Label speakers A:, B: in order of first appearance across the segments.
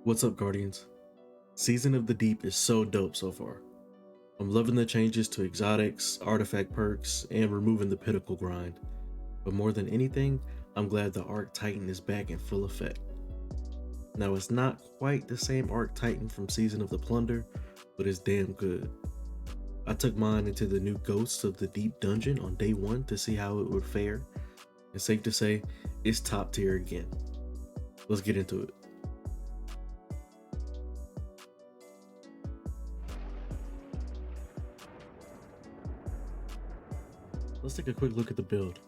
A: What's up, Guardians? Season of the Deep is so dope so far. I'm loving the changes to exotics, artifact perks, and removing the pinnacle grind. But more than anything, I'm glad the Arc Titan is back in full effect. Now, it's not quite the same Arc Titan from Season of the Plunder, but it's damn good. I took mine into the new Ghosts of the Deep dungeon on day 1 to see how it would fare, and safe to say, it's top tier again. Let's get into it. Let's take a quick look at the build.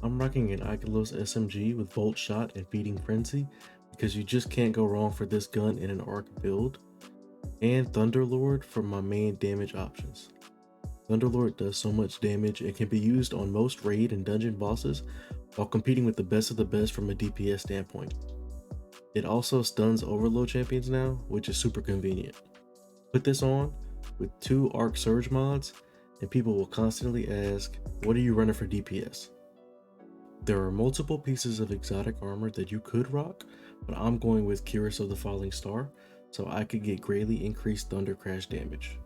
A: I'm rocking an Ikelos SMG with Bolt Shot and Feeding Frenzy because you just can't go wrong for this gun in an arc build, and Thunderlord for my main damage options. Thunderlord does so much damage and can be used on most raid and dungeon bosses while competing with the best of the best from a DPS standpoint. It also stuns overload champions now, which is super convenient. Put this on with 2 Arc Surge mods and people will constantly ask, what are you running for DPS? There are multiple pieces of exotic armor that you could rock, but I'm going with Cuirass of the Falling Star so I could get greatly increased Thunder Crash damage.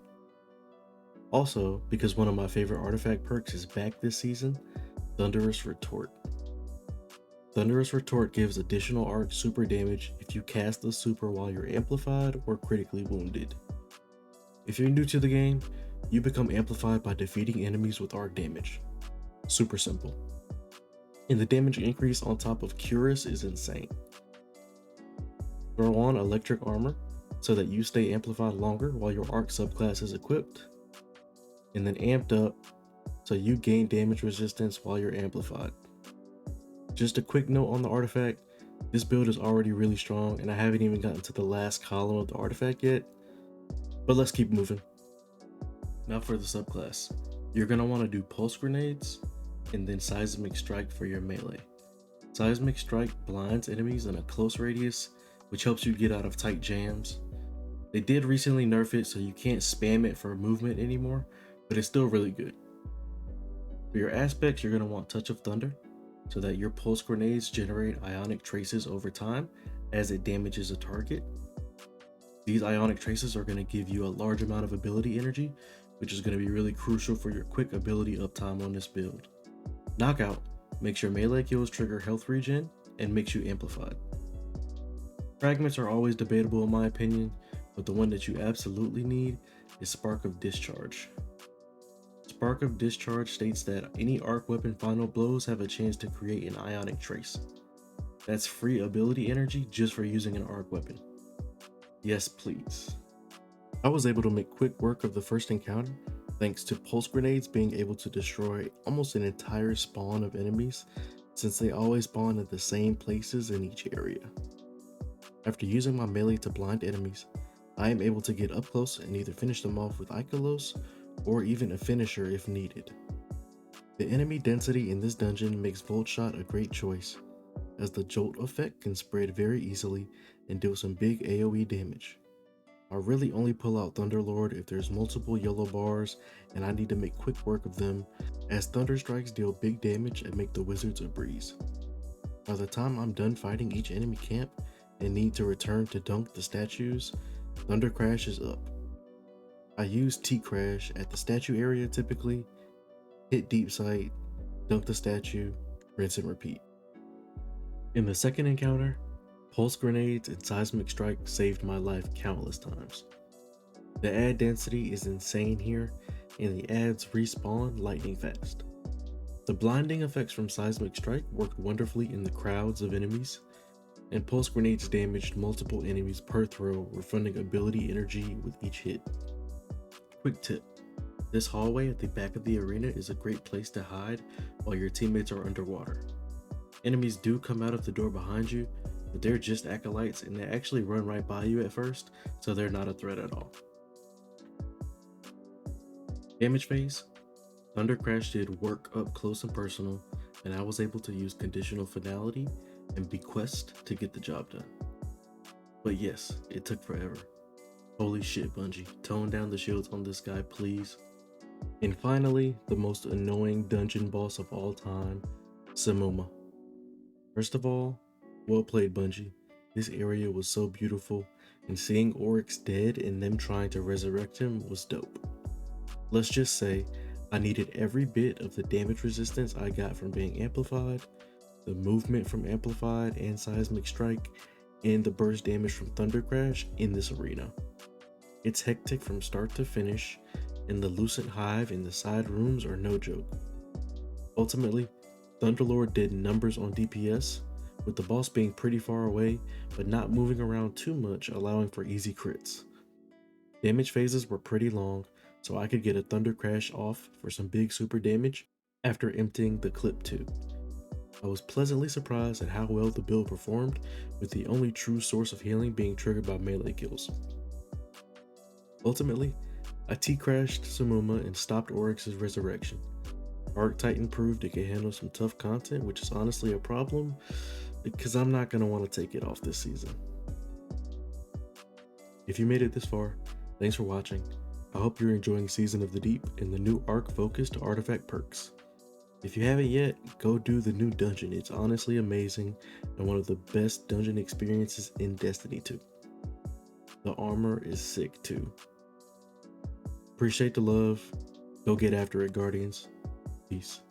A: Also, because one of my favorite artifact perks is back this season, Thunderous Retort. Thunderous Retort gives additional arc super damage if you cast the super while you're amplified or critically wounded. If you're new to the game, you become amplified by defeating enemies with arc damage. Super simple. And the damage increase on top of Cuirass is insane. Throw on electric armor so that you stay amplified longer while your arc subclass is equipped, and then amped up so you gain damage resistance while you're amplified. Just a quick note on the artifact, this build is already really strong and I haven't even gotten to the last column of the artifact yet, but let's keep moving. Now for the subclass. You're going to want to do pulse grenades, and then Seismic Strike for your melee. Seismic Strike blinds enemies in a close radius, which helps you get out of tight jams. They did recently nerf it so you can't spam it for movement anymore, but it's still really good. For your aspects, you're going to want Touch of Thunder, so that your pulse grenades generate ionic traces over time as it damages a target. These ionic traces are going to give you a large amount of ability energy, which is going to be really crucial for your quick ability uptime on this build. Knockout makes your melee kills trigger health regen and makes you amplified. Fragments are always debatable in my opinion, but the one that you absolutely need is Spark of Discharge. Spark of Discharge states that any arc weapon final blows have a chance to create an ionic trace. That's free ability energy just for using an arc weapon. Yes, please. I was able to make quick work of the first encounter thanks to pulse grenades being able to destroy almost an entire spawn of enemies, since they always spawn at the same places in each area. After using my melee to blind enemies, I am able to get up close and either finish them off with Ikelos or even a finisher if needed. The enemy density in this dungeon makes Volt Shot a great choice, as the jolt effect can spread very easily and deal some big AoE damage. I really only pull out Thunderlord if there's multiple yellow bars and I need to make quick work of them, as Thunder Strikes deal big damage and make the wizards a breeze. By the time I'm done fighting each enemy camp and need to return to dunk the statues, Thunder Crash is up. I use T-Crash at the statue area typically, hit Deep Sight, dunk the statue, rinse and repeat. In the second encounter, Pulse Grenades and Seismic Strike saved my life countless times. The ad density is insane here, and the ads respawn lightning fast. The blinding effects from Seismic Strike worked wonderfully in the crowds of enemies, and Pulse Grenades damaged multiple enemies per throw, refunding ability energy with each hit. Quick tip: this hallway at the back of the arena is a great place to hide while your teammates are underwater. Enemies do come out of the door behind you, but they're just acolytes and they actually run right by you at first, so they're not a threat at all. Damage phase. Thunder Crash did work up close and personal, and I was able to use Conditional Finality and Bequest to get the job done. But yes, it took forever. Holy shit, Bungie, tone down the shields on this guy, please. And finally, the most annoying dungeon boss of all time, Samuma. First of all, well played, Bungie. This area was so beautiful, and seeing Oryx dead and them trying to resurrect him was dope. Let's just say I needed every bit of the damage resistance I got from being amplified, the movement from amplified and seismic strike, and the burst damage from thunder crash in this arena. It's hectic from start to finish, and the Lucent Hive in the side rooms are no joke. Ultimately, Thunderlord did numbers on DPS, with the boss being pretty far away, but not moving around too much, allowing for easy crits. Damage phases were pretty long, so I could get a Thunder Crash off for some big super damage after emptying the clip too. I was pleasantly surprised at how well the build performed, with the only true source of healing being triggered by melee kills. Ultimately, I T-crashed Sumuma and stopped Oryx's resurrection. Arc Titan proved it could handle some tough content, which is honestly a problem, because I'm not going to want to take it off this season. If you made it this far, thanks for watching. I hope you're enjoying Season of the Deep and the new arc focused artifact perks. If you haven't yet, go do the new dungeon. It's honestly amazing and one of the best dungeon experiences in Destiny 2. The armor is sick too. Appreciate the love. Go get after it, Guardians. Peace.